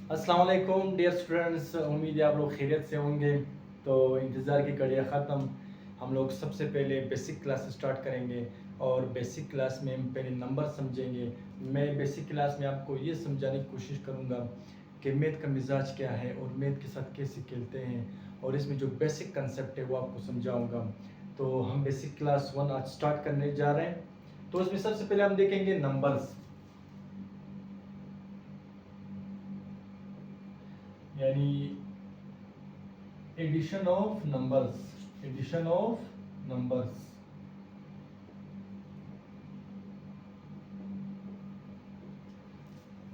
अस्सलाम वालेकुम dear students, उम्मीद है आप लोग खैरियत से होंगे। तो इंतज़ार की घड़ियाँ ख़त्म। हम लोग सबसे पहले बेसिक क्लास स्टार्ट करेंगे और बेसिक क्लास में हम पहले नंबर समझेंगे। मैं बेसिक क्लास में आपको ये समझाने की कोशिश करूँगा कि मैथ का मिजाज क्या है और मैथ के साथ कैसे खेलते हैं, और इसमें जो बेसिक कंसेप्ट है वो आपको समझाऊँगा। तो हम बेसिक क्लास 1 आज स्टार्ट करने जा रहे हैं। तो इसमें सबसे पहले हम देखेंगे नंबर्स, यानी addition of numbers. Addition of numbers.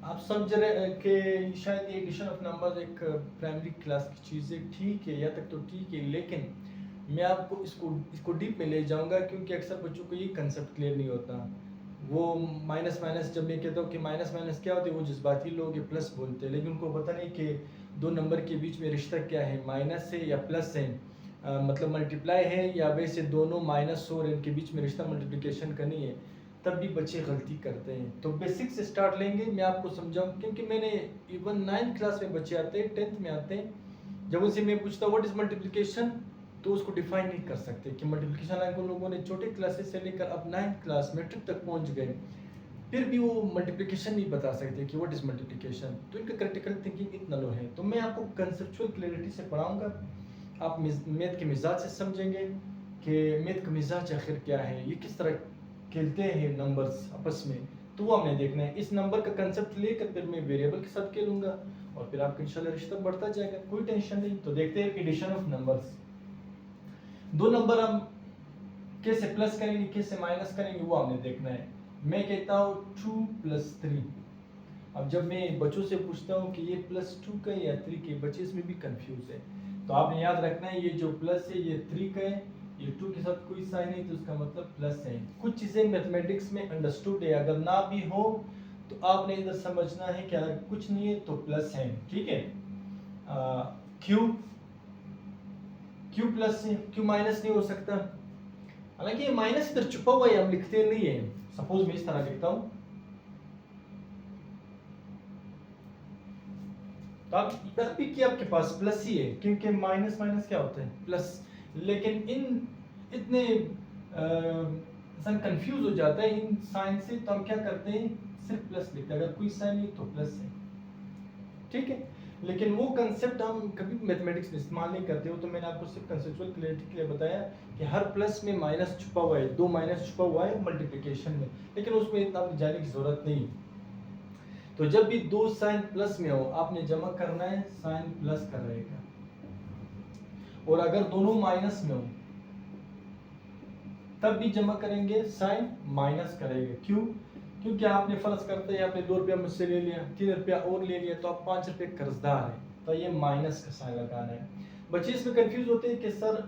आप समझ रहे हैं कि शायद ये एडिशन ऑफ नंबर्स एक प्राइमरी क्लास की चीज़ है। ठीक है, यहाँ तक तो ठीक है, लेकिन मैं आपको इसको इसको डीप में ले जाऊंगा क्योंकि अक्सर बच्चों को ये कंसेप्ट क्लियर नहीं होता। वो माइनस माइनस, जब मैं कहता हूँ कि माइनस माइनस क्या होती है, वो जज्बाती लोग ये प्लस बोलते हैं, लेकिन उनको पता नहीं कि दो नंबर के बीच में रिश्ता क्या है, माइनस है या प्लस है। मतलब मल्टीप्लाई है या वैसे दोनों माइनस और इनके बीच में रिश्ता मल्टीप्लिकेशन का नहीं है। तब भी बच्चे गलती करते हैं। तो बेसिक से स्टार्ट लेंगे, मैं आपको समझाऊँ, क्योंकि मैंने इवन 9th क्लास में बच्चे आते हैं, 10th में आते हैं, जब उनसे मैं पूछता हूँ व्हाट इज़ मल्टीप्लिकेशन, तो उसको डिफाइन नहीं कर सकते कि मल्टीप्लिकेशन। लाइक उन लोगों ने छोटे क्लासेस से लेकर अब 9th क्लास मैट्रिक तक पहुँच गए, फिर भी वो मल्टीप्लिकेशन नहीं बता सकते कि व्हाट इज़ मल्टीप्लिकेशन। तो इनका क्रिटिकल थिंकिंग इतना लो है। तो मैं आपको कंसेप्चुअल क्लैरिटी से पढ़ाऊँगा, आप मैथ के मिजाज से समझेंगे कि मैथ का मिजाज आखिर क्या है, ये किस तरह खेलते हैं नंबर्स आपस में। तो वो हमने देखना है। इस नंबर का कंसेप्ट लेकर फिर मैं वेरिएबल के साथ खेलूंगा और फिर आपका इंशाल्लाह रिश्ता बढ़ता जाएगा, कोई टेंशन नहीं। तो देखते हैं एडिशन ऑफ नंबर्स। दो नंबर हम कैसे प्लस करेंगे कैसे माइनस करेंगे वो हमने देखना है। मैं कहता हूँ 2 + 3। अब जब मैं बच्चों से पूछता हूँ कि ये +2 का है या 3 के, बच्चे इसमें भी कंफ्यूज है। तो आपने याद रखना है, ये जो प्लस है ये 3 का है, ये 2 के साथ कोई साइन नहीं तो उसका मतलब प्लस है। कुछ चीज़ें मैथमेटिक्स में अंडरस्टूड है, अगर ना भी हो तो आपने इधर समझना है कि अगर कुछ नहीं है तो प्लस है, ठीक है। क्यू क्यू प्लस है, क्यू माइनस नहीं हो सकता। हालांकि ये माइनस इधर छुपा हुआ है, हम लिखते नहीं है। सपोज मैं इस तरह लिखता हूँ, तो आप इधर भी कि आपके पास प्लस ही है, क्योंकि माइनस माइनस क्या होता है, प्लस। लेकिन इन इतने इंसान कंफ्यूज हो जाता है इन साइन से, तो हम क्या करते हैं, सिर्फ प्लस लिखते हैं। अगर कोई साइन नहीं तो प्लस है, ठीक है। लेकिन वो कंसेप्ट हम कभी मैथमेटिक्स में इस्तेमाल नहीं करते हो। तो मैंने आपको सिर्फ कंसेप्चुअल क्लैरिटी के लिए बताया कि हर प्लस में माइनस छुपा हुआ है, दो माइनस छुपा हुआ है मल्टीप्लिकेशन में, लेकिन उसमें इतना जाने की जरूरत नहीं। तो जब भी दो साइन प्लस में हो, आपने जमा करना है साइन प्लस का रहेगा, और अगर दोनों माइनस में हो तब भी जमा करेंगे साइन माइनस करेंगे। क्यों? क्योंकि आपने फर्ज करते हैं आपने 2 रुपया मुझसे ले लिया, 3 रुपया और ले लिया, तो आप 5 रुपये कर्जदार है, तो ये माइनस का साइन लगाना है। बच्चे इसमें कंफ्यूज होते हैं कि सर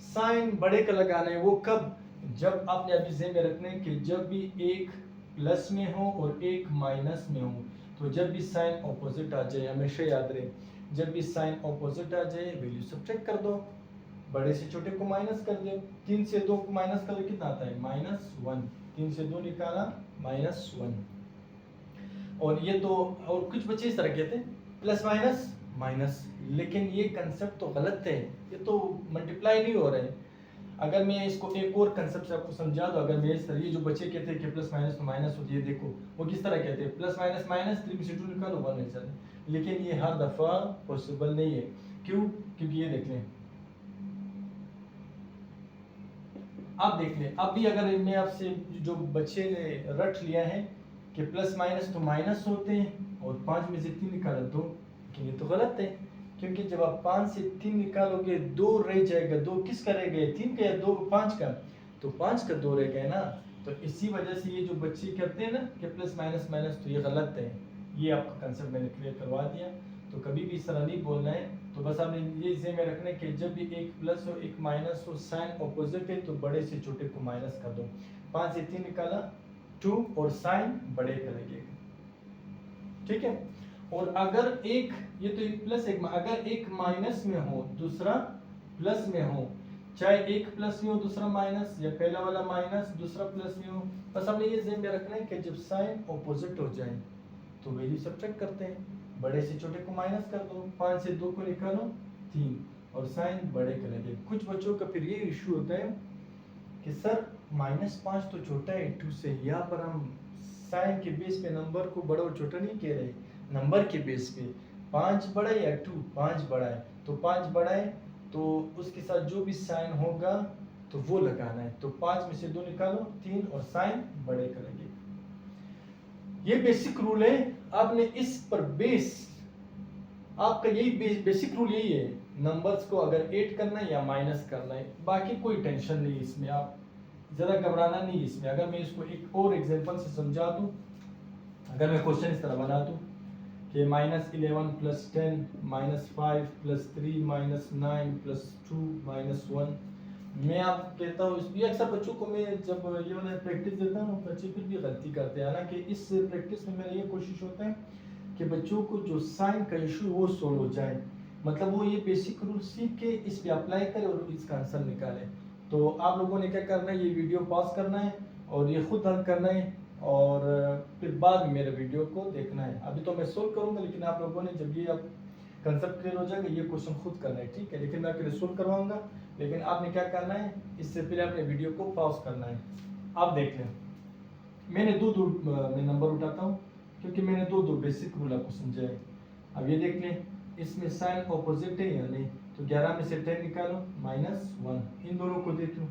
साइन बड़े का लगाना है, वो कब? जब आपने अभी ज़हन में रखना है कि जब भी एक प्लस में हो और एक माइनस में हो, तो जब भी साइन ऑपोजिट आ जाए, हमेशा याद रहे, जब भी साइन ऑपोजिट आ जाए वैल्यू सब्ट्रैक्ट कर दो, बड़े से छोटे को माइनस कर दो। 3 से 2 को माइनस कर दो, कितना आता है, -1। 3 से 2 निकाला, -1। और ये तो, और कुछ बच्चे इस तरह कहते हैं प्लस माइनस माइनस, लेकिन ये कंसेप्ट तो गलत है, ये तो मल्टीप्लाई नहीं हो रहे हैं। अगर मैं इसको एक और कंसेप्ट से आपको समझा दूं, अगर मैं इस तरह, ये जो बच्चे कहते हैं कि प्लस माइनस तो माइनस होती है, देखो वो किस तरह कहते हैं, प्लस माइनस माइनस, 3 में से 2 निकालो 1 आंसर है। लेकिन ये हर दफ़ा पॉसिबल नहीं है। क्यों? क्योंकि ये देख लें, आप देख लें, अब भी अगर मैं आपसे, जो बच्चे ने रट लिया है कि प्लस माइनस तो माइनस होते हैं और 5 में से 3 निकाला 2, लेकिन ये तो गलत है। क्योंकि जब आप 5 से 3 निकालोगे 2 रह जाएगा, 2 किसका रह गया, 3 का या 2 5 का, तो 5 का 2 रह गया ना। तो इसी वजह से ये जो बच्चे करते हैं ना कि प्लस माइनस माइनस, तो ये गलत है। ये आपका कंसेप्ट मैंने क्लियर करवा दिया। तो कभी भी इस तरह नहीं बोलना है। तो बस आपने ये ज़हन में रखना है कि जब भी एक प्लस हो एक माइनस हो, साइन ऑपोजिट है, तो बड़े से छोटे को माइनस कर दो। 5 से 3 निकाला 2 और साइन बड़े का लगेगा, ठीक है। और अगर एक, ये तो एक प्लस एक, अगर एक माइनस में हो दूसरा प्लस में हो, चाहे एक प्लस में हो दूसरा माइनस, या पहला वाला माइनस दूसरा प्लस में हो, बस हमने ये ज़हन में रखना है कि जब साइन ऑपोजिट हो जाए तो वैल्यू सब्ट्रैक्ट करते हैं। बड़े से छोटे को माइनस कर दो, 5 से 2 को निकालो 3 और साइन बड़े का लगे। कुछ बच्चों का फिर ये इशू होता है कि सर -5 तो छोटा है 2 से, यहाँ पर हम साइन के बेस पे नंबर को बड़ा और छोटा नहीं कह रहे, नंबर के बेस पे 5 बड़ा है या 2, 5 बड़ा है तो 5 बड़ा है तो उसके साथ जो भी साइन होगा तो वो लगाना है। तो 5 में से 2 निकालो 3 और साइन बड़े का लगे। ये बेसिक रूल है, आपने इस पर बेस, आपका यही बेसिक रूल यही है, नंबर्स को अगर ऐड करना है या माइनस करना है, बाकी कोई टेंशन नहीं इसमें, आप ज़्यादा घबराना नहीं इसमें। अगर मैं इसको एक और एग्जांपल से समझा दूं, अगर मैं क्वेश्चन इस तरह बना दूं कि -11 + 10 -5 + 3 -9 + 2 -1, मैं आपको कहता हूँ ये अक्सर बच्चों को मैं जब ये वाला प्रैक्टिस देता हूँ बच्चे फिर भी गलती करते हैं। हालांकि इस प्रैक्टिस में मेरा ये कोशिश होता है कि बच्चों को जो साइन का इशू वो सोल्व हो जाए, मतलब वो ये बेसिक रूल सीख के इस पे अप्लाई करें और इसका आंसर निकालें। तो आप लोगों ने क्या करना है, ये वीडियो पॉज करना है और ये खुद हल करना है और फिर बाद में मेरे वीडियो को देखना है। अभी तो मैं सोल्व करूँगा लेकिन आप लोगों ने जब ये अब कंसेप्ट क्लियर हो जाएगा ये क्वेश्चन खुद करना है, ठीक है। लेकिन मैं आपके लिए सोल्व करवाऊंगा, लेकिन आपने क्या करना है, इससे पहले अपने वीडियो को पॉज करना है। आप देख लें, मैंने दो मैं नंबर उठाता हूँ क्योंकि मैंने दो बेसिक रूल आपको समझाए। अब ये देख लें, इसमें साइन ऑपोजिट है या नहीं, तो 11 में से 10 निकालो -1, इन दोनों को देख लो।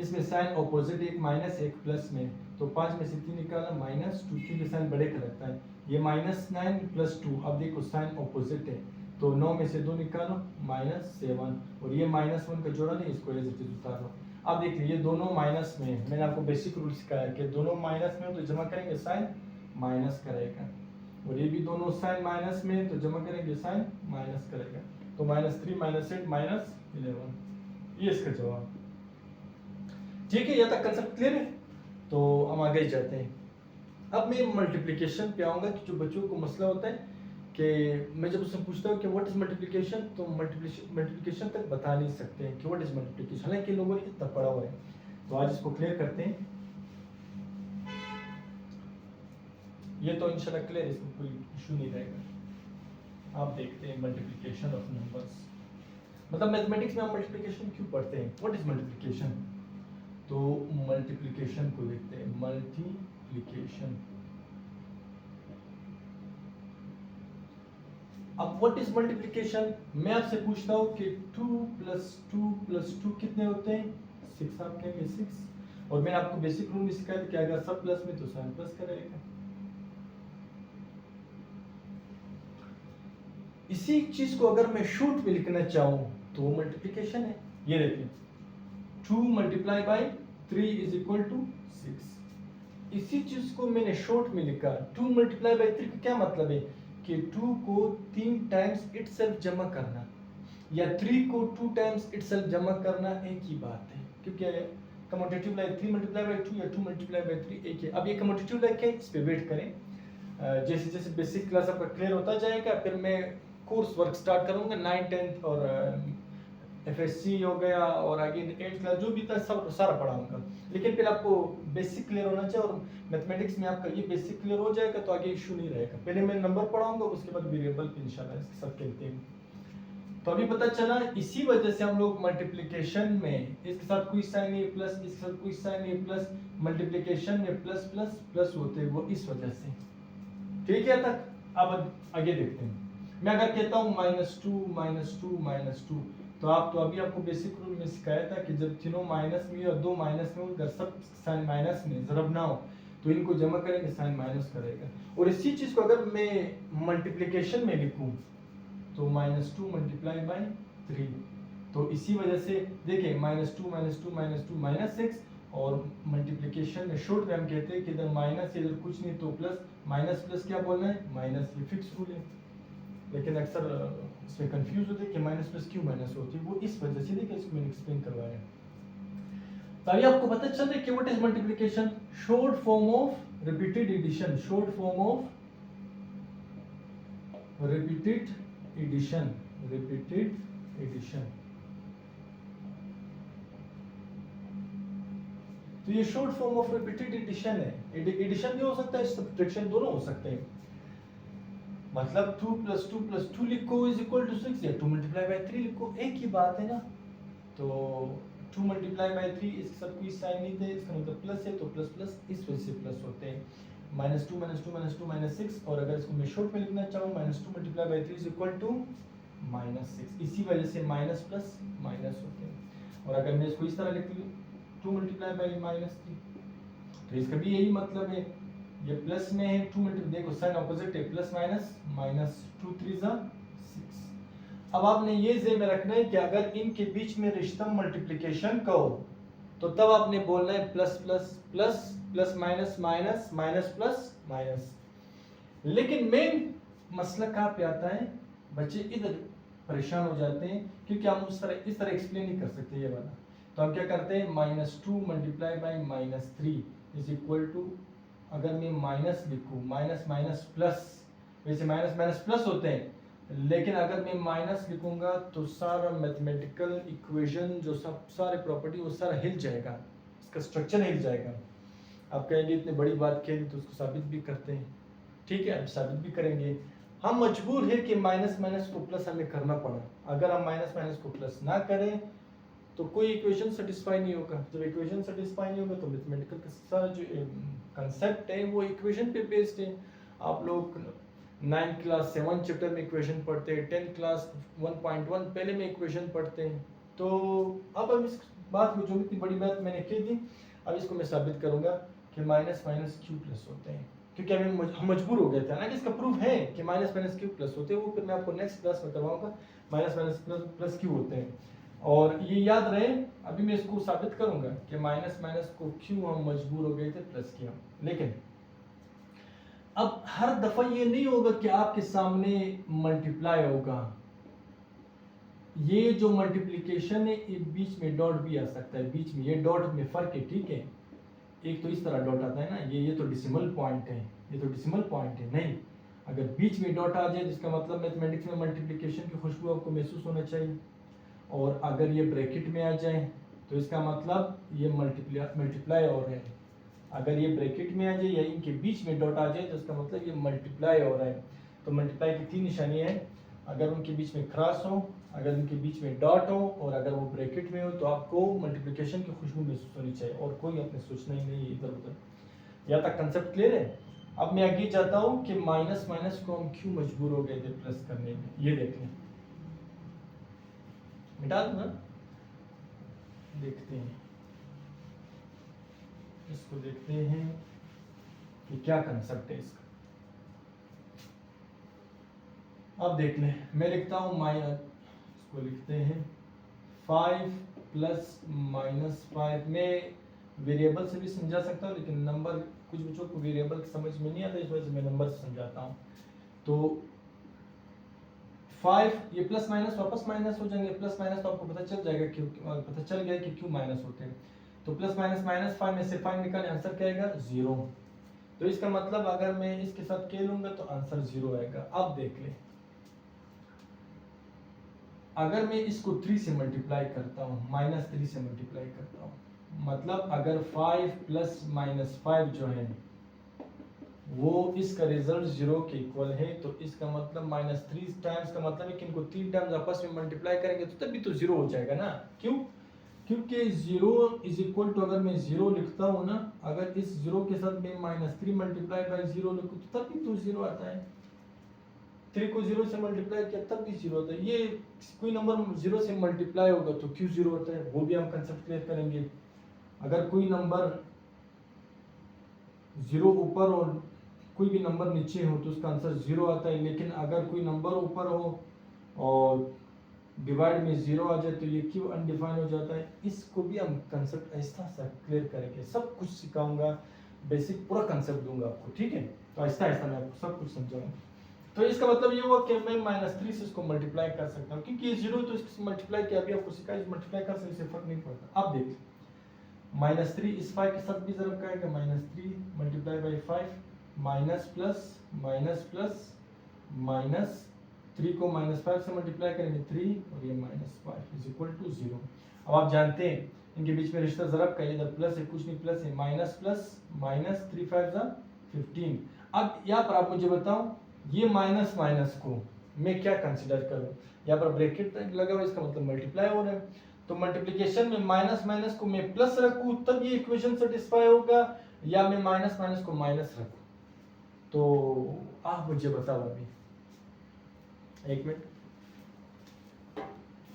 इसमें साइन ऑपोजिट है, एक माइनस एक प्लस में, तो 5 में से 3 निकाला -2, क्योंकि साइन बड़े का लगता है। ये -9 + 2, अब देखो साइन ऑपोजिट है तो 9 में से 2 निकालो -7, और ये -1 का जोड़ा नहीं, इसको एज इट इज उतार लो। अब देखिए ये दोनों माइनस में, मैंने आपको बेसिक रूल सिखाया कि दोनों माइनस में हो तो जमा करेंगे साइन माइनस करेगा, और ये भी दोनों साइन माइनस में तो जमा करेंगे साइन माइनस करेगा, तो -3 -8 -11, ये इसका जवाब। ठीक है, यहाँ तक कंसेप्ट क्लियर है। तो हम आगे जाते हैं। अब मैं मल्टीप्लिकेशन पे आऊँगा कि जो बच्चों को मसला होता है कि मैं जब उससे पूछता हूँ कि व्हाट इज मल्टीप्लिकेशन, तो मल्टीप्लिकेशन तक बता नहीं सकते हैं कि व्हाट इज मल्टीप्लिकेशन, हालांकि लोगों ने इतना पढ़ा हुआ है। तो आज इसको क्लियर करते हैं। ये तो इंशाल्लाह क्लियर, इसमें कोई इशू नहीं रहेगा। आप देखते हैं मल्टीप्लिकेशन ऑफ नंबर्स, मतलब मैथमेटिक्स में हम मल्टीप्लिकेशन क्यों पढ़ते हैं, व्हाट इज मल्टीप्लिकेशन। तो मल्टीप्लिकेशन को देखते हैं, मल्टीप्लिकेशन। अब व्हाट इज मल्टीप्लिकेशन, मैं आपसे पूछता हूँ कि 2 + 2 + 2 कितने होते हैं, 6, आप कहेंगे 6, और मैंने आपको बेसिक रूल भी सिखाया था कि अगर सब प्लस में तो साइन प्लस करेगा। इसी चीज को अगर मैं शॉर्ट में लिखना चाहूँ तो वो मल्टीप्लिकेशन है। ये देखिए 2 × 3 = 6। इसी चीज को मैंने शॉर्ट में लिखा, 2 × 3 का क्या मतलब है कि 2 को 3 टाइम्स इटसेल्फ जमा करना या 3 को 2 टाइम्स इटसेल्फ जमा करना एक ही बात है, क्योंकि कम्यूटेटिव लाइक 3 × 2 या 2 × 3 एक है। अब ये कम्यूटेटिव लाइक है, इस पे वेट करें, जैसे जैसे बेसिक क्लास आपका क्लियर होता जाएगा फिर मैं कोर्स वर्क स्टार्ट करूंगा। 9th 10th और FSC हो गया और आगे 8th क्लास जो भी था सब सारा पढ़ाऊंगा, लेकिन फिर आपको बेसिक क्लियर होना चाहिए, और मैथमेटिक्स में आपका ये बेसिक क्लियर हो जाएगा तो आगे इशू नहीं रहेगा। पहले मैं नंबर पढ़ाऊंगा, उसके बाद वेरिएबल इंशाल्लाह इसके साथ खेलते हैं। तो अभी पता चला इसी वजह से हम लोग मल्टीप्लिकेशन में इसके साथ कोई साइन नहीं प्लस, इसके साथ कोई साइन नहीं प्लस, मल्टीप्लिकेशन में प्लस प्लस प्लस होते हैं, वो इस वजह से। ठीक है तक, अब आगे देखते हैं। मैं अगर कहता हूँ -2 -2 तो आप तो अभी आपको बेसिक रूल में सिखाया था कि जब तीनों माइनस में और दो माइनस में अगर सब साइन माइनस में जरब ना हो तो इनको जमा करेंगे साइन माइनस करेगा। और इसी चीज को अगर मैं मल्टीप्लिकेशन में लिखूं तो -2 × 3, तो इसी वजह से देखिए -2 -6, और मल्टीप्लिकेशन में शॉर्ट में हम कहते हैं कि इधर माइनस इधर कुछ नहीं तो प्लस, माइनस प्लस क्या बोलना है माइनस, ये फिक्स रूल है। लेकिन अक्सर इसमें कंफ्यूज होते हैं कि माइनस प्लस क्यों माइनस होती है, वो इस वजह से देखिए इसको मैंने एक्सप्लेन करवाया। तो अभी आपको पता चल रहा है कि what is multiplication, short form of repeated addition, short form of repeated addition, repeated addition. तो ये short form of repeated addition है। एडिशन भी हो सकता है, सब्ट्रैक्शन दोनों हो सकते हैं। मतलब 2 + 2 लिखो इज इक्वल टू 6 या 2 × 3 लिखो, एक ही बात है ना। तो 2 × 3 इसके साथ कोई साइन नहीं थे, इसका मतलब प्लस है, तो प्लस प्लस इस वजह से प्लस होते हैं। -2 -2 -2 -6, और अगर इसको मैं शॉर्ट में लिखना चाहूँ -2 × 3 इज इक्वल टू -6, इसी वजह से माइनस प्लस माइनस होते हैं। और अगर मैं इसको इस तरह लिख लूँ 2 × -3, तो इसका भी यही मतलब है, ये प्लस में है 2 देखो साइन ऑपोजिट है, प्लस माइनस -2 3 6। अब आपने ये ज़हन में रखना है कि अगर इनके बीच में रिश्ता मल्टीप्लिकेशन का हो तो तब आपने बोलना है plus plus plus plus minus minus minus plus minus. लेकिन मेन मसला कहाँ पे आता है, बच्चे इधर परेशान हो जाते हैं क्योंकि हम इस तरह एक्सप्लेन नहीं कर सकते ये वाला। तो हम क्या करते हैं, -2 × -3 इज इक्वल टू, अगर मैं माइनस लिखूँ, माइनस माइनस प्लस, वैसे माइनस माइनस प्लस होते हैं, लेकिन अगर मैं माइनस लिखूंगा तो सारा मैथमेटिकल इक्वेशन जो सब सारे प्रॉपर्टी वो सारा हिल जाएगा, इसका स्ट्रक्चर हिल जाएगा। आप कहेंगे इतनी बड़ी बात कही तो उसको साबित भी करते हैं, ठीक है, अब साबित भी करेंगे। हम मजबूर है कि माइनस माइनस को प्लस हमें करना पड़ा, अगर हम माइनस माइनस को प्लस ना करें तो कोई इक्वेशन सेटिस्फाई नहीं होगा। जब इक्वेशन सेटिस्फाई नहीं होगा तो मैथमेटिकल का सारा जो कंसेप्ट है वो इक्वेशन पे बेस्ड है। आप लोग 9th क्लास 7 चैप्टर में इक्वेशन पढ़ते हैं, 10th क्लास 1.1 पहले में इक्वेशन पढ़ते हैं। तो अब हम इस बात को, जो इतनी बड़ी बात मैंने की थी, अब इसको मैं साबित करूंगा कि माइनस माइनस क्यू प्लस होते हैं, क्योंकि अभी हम मजबूर हो गए थे ना कि इसका प्रूफ है कि माइनस माइनस क्यू प्लस होते हैं, वो फिर मैं आपको नेक्स्ट क्लास में करवाऊंगा। माइनस माइनस प्लस क्यू होते हैं, और ये याद रहे, अभी मैं इसको साबित करूंगा कि माइनस माइनस को क्यों हम मजबूर हो गए थे प्लस किया। लेकिन अब हर दफा ये नहीं होगा कि आपके सामने मल्टीप्लाई होगा, ये जो मल्टीप्लिकेशन है ये बीच में डॉट भी आ सकता है, बीच में ये डॉट में फर्क है, ठीक है। एक तो इस तरह डॉट आता है ना, ये तो डिसिमल पॉइंट है, ये तो डिसिमल पॉइंट है, नहीं, अगर बीच में डॉट आ जाए तो इसका मतलब मैथमेटिक्स में मल्टीप्लिकेशन की खुशबू आपको महसूस होना चाहिए। और अगर ये ब्रैकेट में आ जाए तो इसका मतलब ये मल्टीप्लाई हो रहा है। अगर ये ब्रैकेट में आ जाए या इनके बीच में डॉट आ जाए तो इसका मतलब ये मल्टीप्लाई हो रहा है। तो मल्टीप्लाई की 3 निशानियाँ हैं, अगर उनके बीच में क्रॉस हो, अगर उनके बीच में डॉट हो, और अगर वो ब्रैकेट में हो, तो आपको मल्टीप्लिकेशन की खुशबू महसूस होनी चाहिए, और कोई अपने सोचना ही नहीं इधर उधर। यहाँ तक कंसेप्ट क्लियर है। अब मैं आगे जाता हूँ कि माइनस माइनस को हम क्यों मजबूर हो गए थे प्लस करने में, ये देख लें, मिटा दूँ ना, देखते हैं, इसको देखते हैं कि क्या कंसेप्ट है इसका। अब देख लें, मैं लिखता हूँ इसको लिखते हैं 5 + -5 में वेरिएबल से भी समझा सकता हूँ, लेकिन नंबर कुछ बच्चों को वेरिएबल समझ में नहीं आता, इस वजह से मैं नंबर से समझाता हूँ। तो 5, ये प्लस माइनस वापस माइनस हो जाएंगे, प्लस माइनस तो आपको पता चल जाएगा क्यों, पता चल गया कि क्यों माइनस होते हैं। तो प्लस माइनस माइनस 5 में से 5 निकालें, आंसर क्या आएगा 0। तो इसका मतलब अगर मैं इसके साथ के लूंगा तो आंसर 0 आएगा। अब देख लें, अगर मैं इसको 3 से मल्टीप्लाई करता हूँ, -3 से मल्टीप्लाई करता हूँ, मतलब अगर 5 + -5 जो है वो इसका रिजल्ट 0 के इक्वल है, तो इसका मतलब -3 टाइम्स का मतलब है कि इनको 3 टाइम्स आपस में मल्टीप्लाई करेंगे तो तभी तो 0 हो जाएगा ना। क्यों? क्योंकि 0 इज इक्वल टू, अगर मैं 0 लिखता हूँ ना, अगर इस 0 के साथ मैं -3 × 0 लिखूँ तो तभी तो 0 आता है। 3 को 0 से मल्टीप्लाई किया तब भी 0 होता है। ये कोई नंबर 0 से मल्टीप्लाई होगा तो क्यों 0 होता है, वो भी हम कंसेप्ट क्लियर करेंगे। अगर कोई नंबर 0 ऊपर और कोई भी नंबर नीचे हो तो उसका आंसर 0 आता है, लेकिन अगर कोई नंबर ऊपर हो और डिवाइड में 0 आ जाए तो ये क्यों अनडिफाइन हो जाता है, इसको भी हम कंसेप्ट ऐसा सा क्लियर करेंगे। सब कुछ सिखाऊंगा, बेसिक पूरा कंसेप्ट दूंगा आपको, ठीक है। तो ऐसा ऐसा मैं आपको सब कुछ समझाऊंगा। तो इसका मतलब ये हुआ कि मैं -3 से इसको मल्टीप्लाई कर सकता हूँ, क्योंकि ये 0 तो इसको मल्टीप्लाई किया, अभी आपको सिखाया मल्टीप्लाई कर सकते, इससे फर्क नहीं पड़ता। अब देख, -3 इस 5 के साथ भी ज़रूर का आएगा, -3 × 5 minus plus minus plus minus 3 को -5 से मल्टीप्लाई करेंगे 3 और ये -5 इज इक्वल टू 0। अब आप जानते हैं इनके बीच में रिश्ता ज़रब का, इधर प्लस है, कुछ नहीं प्लस है, माइनस प्लस माइनस 3 5 15। अब यहाँ पर आप मुझे बताओ ये माइनस माइनस को मैं क्या कंसिडर करूं, यहाँ पर ब्रैकेट लगा हुआ है, इसका मतलब मल्टीप्लाई हो रहा है। तो मल्टीप्लिकेशन में माइनस माइनस को मैं प्लस रखूं तब ये इक्वेशन सेटिस्फाई होगा, या मैं माइनस माइनस को माइनस रखूं। तो आप मुझे बताओ अभी, एक मिनट,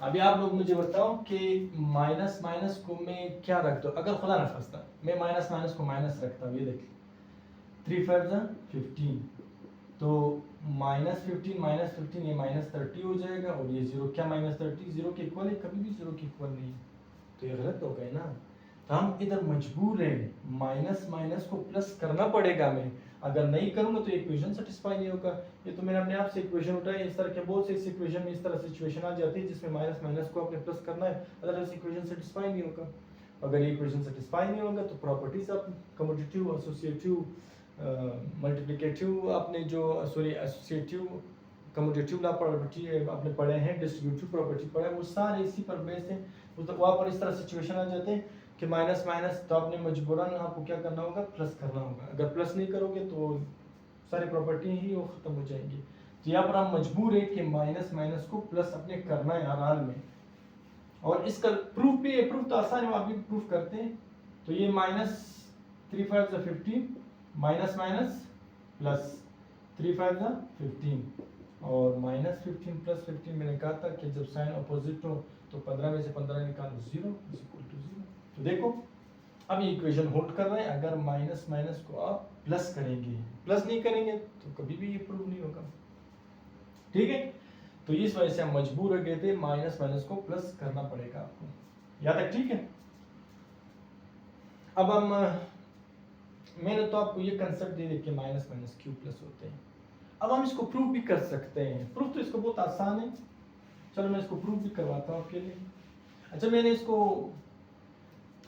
अभी आप लोग मुझे बताओ कि माइनस माइनस को मैं क्या रख दूं। अगर खुदा ना खास्ता मैं माइनस माइनस को माइनस रखता हूँ, ये देखिए 3 5 15, तो -15 ये -30 हो जाएगा, और ये 0 क्या -30 0 के इक्वल है? कभी भी 0 के इक्वल नहीं है, तो ये गलत हो गए ना। तो हम इधर मजबूर हैं, माइनस माइनस को प्लस करना पड़ेगा मैं, अगर नहीं करूंगा तो इक्वेशन सेटिस्फाई नहीं होगा। ये तो मैंने अपने आप से इक्वेशन उठाई, इस तरह के बहुत से इक्वेशन में इस तरह सिचुएशन आ जाती है जिसमें माइनस माइनस को आपने प्लस करना है, अदरवाइज इक्वेशन सेटिस्फाई नहीं होगा। अगर ये इक्वेशन सेटिस्फाई नहीं होगा तो properties of commutative, associative, multiplicative आपने जो सॉरी एसोसिएटिव कम्यूटेटिव ला प्रॉपर्टी आपने पढ़े हैं, डिस्ट्रीब्यूटिव प्रॉपर्टी पढ़े, वो सारे इसी पर बेस्ड हैं। तो वहाँ पर इस तरह सिचुएशन आ जाते हैं कि माइनस माइनस, तो आपने मजबूरन आपको क्या करना होगा? प्लस करना होगा। अगर प्लस नहीं करोगे तो सारी प्रॉपर्टी ही वो खत्म हो जाएंगी। तो यहाँ पर हम मजबूर है कि माइनस माइनस को प्लस अपने करना है हर हाल में। और इसका प्रूफ भी है, प्रूफ तो आसान है, आप भी प्रूफ करते हैं। तो ये -3 5 15 माइनस माइनस प्लस 3 5 15, और -15 + 15 मैंने कहा था कि जब साइन अपोजिट हो तो 15 में से 15 निकालो 0 = 0। तो देखो अब ये इक्वेशन होल्ड कर रहे हैं। अगर माइनस माइनस को आप प्लस करेंगे, प्लस नहीं करेंगे तो कभी भी ये प्रूव नहीं होगा, ठीक है। तो इस वजह से हम मजबूर हो गए थे, माइनस माइनस को प्लस करना पड़ेगा आपको, यहाँ तक ठीक है। अब हम मैंने तो आपको ये कंसेप्ट दे दिया कि माइनस माइनस क्यों प्लस होते हैं। अब हम इसको प्रूव भी कर सकते हैं। प्रूफ तो इसको बहुत आसान है, चलो मैं इसको प्रूव भी करवाता हूँ आपके लिए। अच्छा, मैंने इसको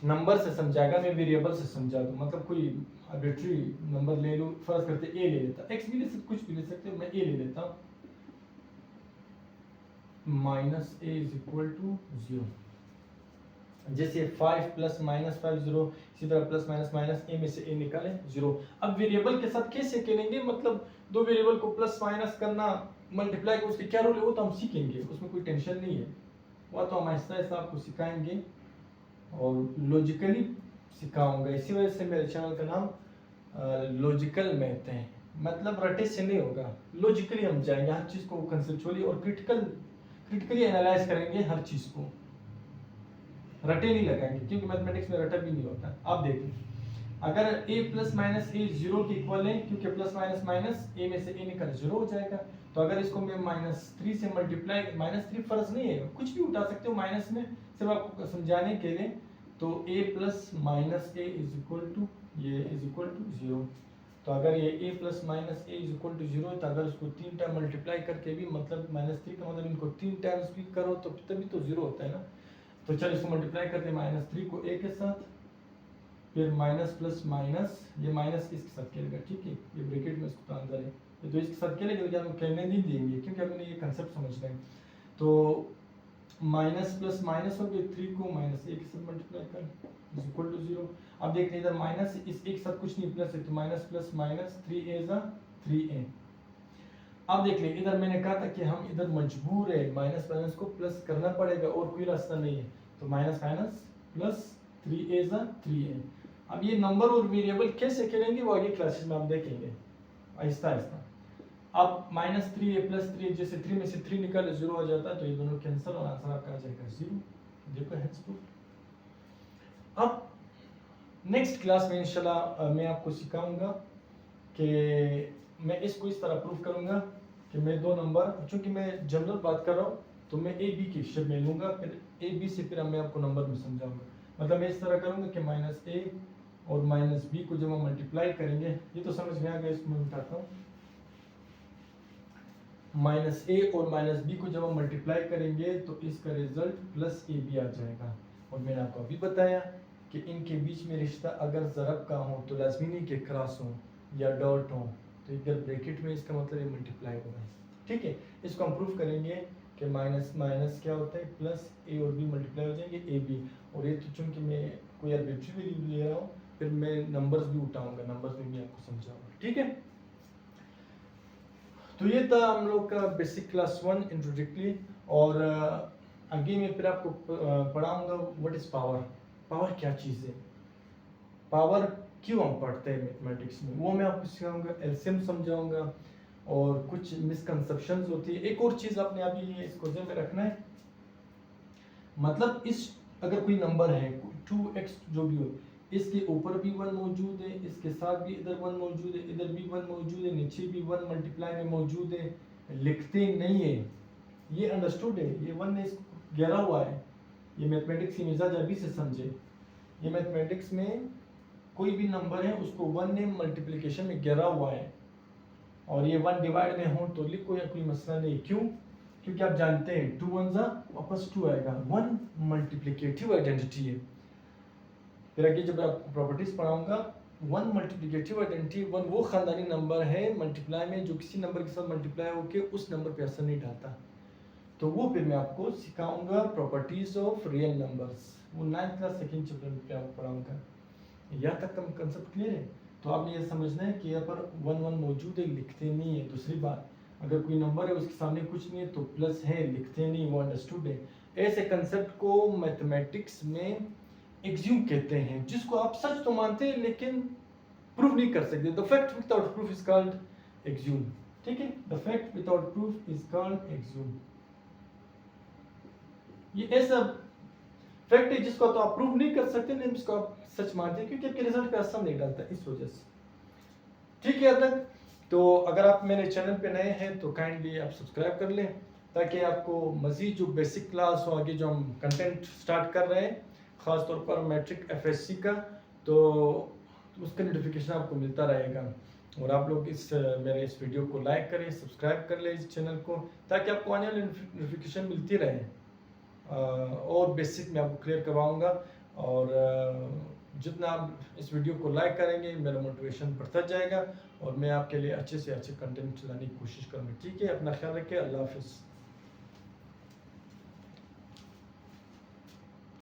नंबर से समझाएगा, मैं वेरिएबल से समझा दूँ, मतलब कोई आर्बिट्री नंबर ले लूँ, फर्ज करते ए ले लेता, एक्स भी ले सकते, कुछ भी ले सकते, मैं ए ले लेता हूँ, -a = 0। जैसे 5 + -5 0, इसी तरह प्लस माइनस माइनस ए में से ए निकालें 0। अब वेरिएबल के साथ कैसे करेंगे, मतलब दो वेरिएबल को प्लस माइनस करना, मल्टीप्लाई को, उसके क्या रूल है वो तो हम सीखेंगे, उसमें कोई टेंशन नहीं है, वो तो हम आहिस्ता आहिस्ता आपको सिखाएंगे और लॉजिकली सिखाऊंगा। इसी वजह से मेरे चैनल का नाम लॉजिकल मैथ है, मतलब रटे से नहीं होगा, लॉजिकली हम जाएंगे हर चीज़ को, कंसेप्चुअली और क्रिटिकली एनालाइज करेंगे हर चीज़ को, रटे नहीं लगाएंगे, क्योंकि मैथमेटिक्स में रटा भी नहीं होता। आप देखिए, अगर a + -a 0 के इक्वल है, क्योंकि प्लस माइनस माइनस a में से a निकल 0 हो जाएगा, तो अगर इसको मैं -3 से मल्टीप्लाई, -3 फर्ज नहीं है, कुछ भी उठा सकते हो माइनस में, सिर्फ आपको समझाने के लिए, तो a + -a ये = 0। तो अगर ये a + -a = 0 है, तो अगर उसको 3 टाइम मल्टीप्लाई करके भी, मतलब -3 का मतलब इनको 3 टाइम्स भी करो तो तभी तो 0 होता है ना। तो चल इसको मल्टीप्लाई करते हैं, -3 को a के साथ, फिर माइनस प्लस माइनस, ये माइनस इसके साथ खेलेगा, ठीक है, ये ब्रैकेट में इसको तो अंदर है, ये तो इसके साथ खेलेगा, लेकिन हम खेलने नहीं देंगे क्योंकि हमने ये कंसेप्ट समझना है। तो माइनस प्लस माइनस हो गए, 3 को -a के साथ मल्टीप्लाई कर = 0। अब देख इधर माइनस, इस एक साथ कुछ नहीं, प्लस है, तो minus plus minus 3a = 3a। अब देख लें, इधर मैंने कहा था कि हम इधर मजबूर है, माइनस माइनस को प्लस करना पड़ेगा और कोई रास्ता नहीं है, तो minus minus plus 3a = 3a। अब ये नंबर और वेरिएबल कैसे करेंगे वो आगे क्लासेस में आप देखेंगे आहिस्ता आहिस्ता। अब -3a + 3, जैसे 3 में से 3 निकाले 0 हो जाता है, तो ये दोनों कैंसिल और आंसर आपका आ जाएगा 0। देखो हेंस प्रूफ। अब नेक्स्ट क्लास में इंशाल्लाह मैं आपको सिखाऊंगा कि मैं इसको इस तरह प्रूफ करूंगा कि मैं दो नंबर, चूंकि मैं जनरल बात कर रहा हूँ, तो मैं ए बी की शेप में लूंगा, फिर ए बी से फिर मैं आपको नंबर में समझाऊंगा। मतलब मैं इस तरह करूंगा कि -a और -b को जब हम मल्टीप्लाई करेंगे, ये तो समझ में आ गया, इसको मैं बताता हूँ। -a और -b को जब हम मल्टीप्लाई करेंगे तो इसका रिजल्ट +ab आ जाएगा। और मैंने आपको अभी बताया कि इनके बीच में रिश्ता अगर ज़रब का हो तो लाजमी नहीं कि क्रॉस हो या डॉट हो, तो इधर ब्रैकेट में इसका मतलब ये मल्टीप्लाई होगा, ठीक है। इसको हम प्रूफ करेंगे कि माइनस माइनस क्या होता है, प्लस a और b मल्टीप्लाई हो जाएंगे ab। और ये तो चूंकि मैं कोई आर्बिट्री वैल्यू ले रहा हूँ, फिर मैं नंबर्स भी उठाऊंगा, नंबर्स में भी आपको समझाऊंगा, ठीक है। तो ये था हम लोग का बेसिक क्लास 1 इंट्रोडक्टरी। और आगे मैं फिर आपको पढ़ाऊंगा व्हाट इज़ पावर। पावर क्या चीज़ है, पावर क्यों हम पढ़ते हैं मैथमेटिक्स में, वो मैं आपको सिखाऊंगा। एलसीएम समझाऊंगा और कुछ मिसकंसेप्शंस होती है। एक और चीज़ आपने अभी इसको ध्यान में रखना है, मतलब इस अगर कोई नंबर है 2x जो भी हो, इसके ऊपर भी 1 मौजूद है, इसके साथ भी इधर 1 मौजूद है, इधर भी 1 मौजूद है, नीचे भी 1 मल्टीप्लाई में मौजूद है, लिखते नहीं है, ये अंडरस्टूड है। ये 1 ने इसको घेरा हुआ है। ये मैथमेटिक्स की मिजाज अभी से समझे। ये मैथमेटिक्स में कोई भी नंबर है उसको 1 ने मल्टीप्लिकेशन में घेरा हुआ है, और ये 1 डिवाइड में हो तो लिखो या कोई मसला नहीं। क्यों? क्योंकि आप जानते हैं 2 1 वापस 2 आएगा। 1 मल्टीप्लिकेटिव आइडेंटिटी है। फिर आगे जब आपको प्रॉपर्टीज पढ़ाऊंगा, 1 मल्टीप्लिकेटिव आइडेंटिटी 1 वो खानदानी नंबर है मल्टीप्लाई में जो किसी नंबर के साथ मल्टीप्लाई होकर उस नंबर पे असर नहीं डालता। तो वो फिर मैं आपको सिखाऊंगा प्रॉपर्टीज ऑफ रियल नंबर्स, वो 9th क्लास सेकेंड चैप्टर पे आपको पढ़ाऊंगा। यहाँ तक का कंसेप्ट क्लियर है? तो आपने ये समझना है कि यहाँ पर 1 1 मौजूद है, लिखते नहीं है। दूसरी बात, अगर कोई नंबर है उसके सामने कुछ नहीं है तो प्लस है, लिखते नहीं, वो अंडरस्टूड है। ऐसे कंसेप्ट को मैथमेटिक्स में एग्ज्यूम कहते हैं, जिसको आप सच तो मानते हैं लेकिन प्रूव नहीं कर सकते। The fact without proof is called assume. ठीक है, the fact without proof is called assume. ये ऐसा फैक्ट है जिसको तो आप प्रूव नहीं कर सकते, लेकिन जिसको आप सच मानते हैं, क्योंकि आपके रिजल्ट पे असर नहीं डालता इस वजह से। ठीक है तक। तो अगर आप मेरे चैनल पे नए हैं तो काइंडली आप सब्सक्राइब कर लें, ताकि आपको मज़ीद जो बेसिक क्लास हो, आगे जो हम कंटेंट स्टार्ट कर रहे हैं ख़ास तौर पर मैट्रिक एफएससी का, तो उसका नोटिफिकेशन आपको मिलता रहेगा। और आप लोग मेरे इस वीडियो को लाइक करें, सब्सक्राइब कर लें इस चैनल को, ताकि आपको आने वाली नोटिफिकेशन मिलती रहे। और बेसिक मैं आपको क्लियर करवाऊँगा। और जितना आप इस वीडियो को लाइक करेंगे मेरा मोटिवेशन बढ़ता जाएगा, और मैं आपके लिए अच्छे से अच्छे कंटेंट लाने की कोशिश करूँगा। ठीक है, अपना ख्याल रखिए। अल्लाह हाफिज़।